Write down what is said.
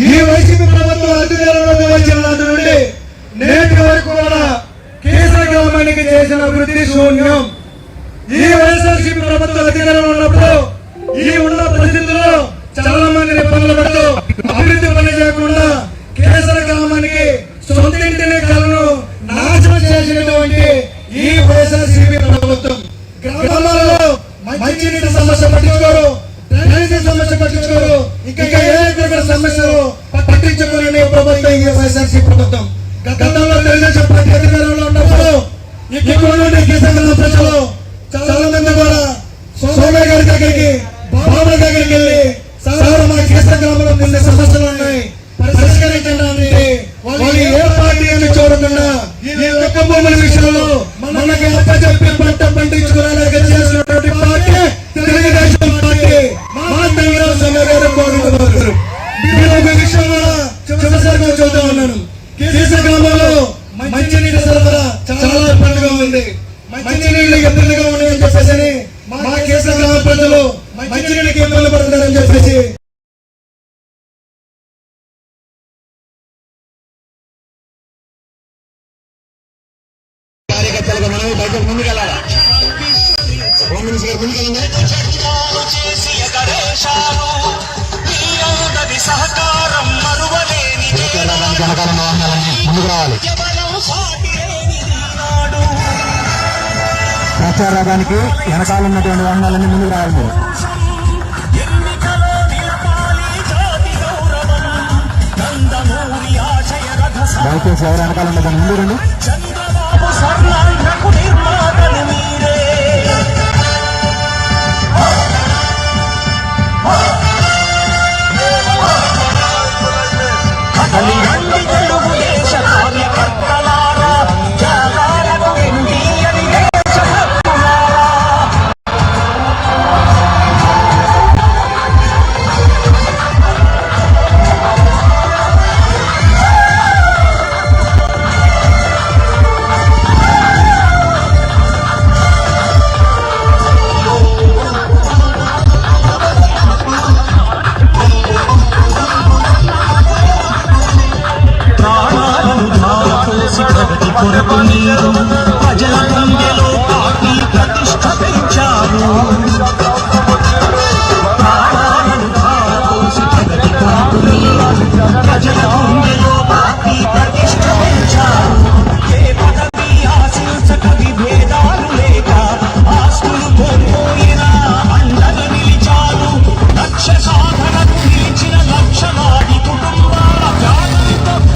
ఈ వైసీపీ ప్రభుత్వం అధికారంలోకి వచ్చిన నాటి నుండి నేటి వరకు కూడా కేసర గ్రామానికి చేసిన అభివృద్ధి శూన్యం. ఈ వైఎస్ఆర్సీపీ ప్రభుత్వం అధికారంలో ఉన్నప్పుడు ఈ ఉన్న పరిస్థితుల్లో చాలా మందిని ఇబ్బందులు పడుతూ అభివృద్ధి పని చేయకుండా కేసర గ్రామానికి సొంత ఇంటిని కలను నాశనం చేసినటువంటి ఈ వైఎస్ఆర్సీపీ ప్రభుత్వం గ్రామాలలో మంచినీటి సమస్య పట్టించుకోరు, డ్రైనేజీ సమస్య పట్టించుకోరు, ఇంకా ఏ ఇతర సమస్యలు పట్టించుకునే ప్రభుత్వం ఈ వైఎస్ఆర్సీపీ ప్రభుత్వం. గతంలో తెలుగుదేశం పార్టీ అధికారంలో ఉన్నప్పుడు ఇక్కడ కేసర ప్రజలు చాలా మంది కూడా సోమయ్య గారి దగ్గరికి, బాబా దగ్గరికి వెళ్ళి సార్ మా కేసర గ్రామంలో కొన్ని సమస్యలు ఉన్నాయి పరిష్కరించడానికి వాళ్ళు ఏ పార్టీ అని చూడకుండా ఈ ఒక్క భూముల విషయంలో మనకి అప్పచెప్పి పంట పండించుకోవడానికి చేసినటువంటి పార్టీ తెలుగుదేశం పార్టీ. మా దగ్గర ఒక విషయం కూడా చివరిసారిగా చూద్దాం ఉన్నాను. కేసర గ్రామంలో మంచినీటి సరఫరా చాలా ఇబ్బందిగా ఉంది. మంచినీళ్ళు ఇబ్బందిగా ఉన్నాయని చెప్పేసి మా కేసర గ్రామ ప్రజలు మంచినీళ్ళకి ఇబ్బంది పడుతున్నారని చెప్పేసి కార్యకర్తలకు మనం బయట ముందుకెళ్ళాలి. హోమ్ మినిస్టర్ గారు ముందుకెళ్ళండి. వెనకాల వాహనాలన్నీ ముందుకు రావాలి. ప్రచార రథానికి వెనకాల ఉన్నటువంటి వాహనాలన్నీ ముందుకు రావాలి. మీరు దయచేసి ఎవరు వెనకాల ఉన్నదాన్ని ముందు రండి. కొరకు మీరు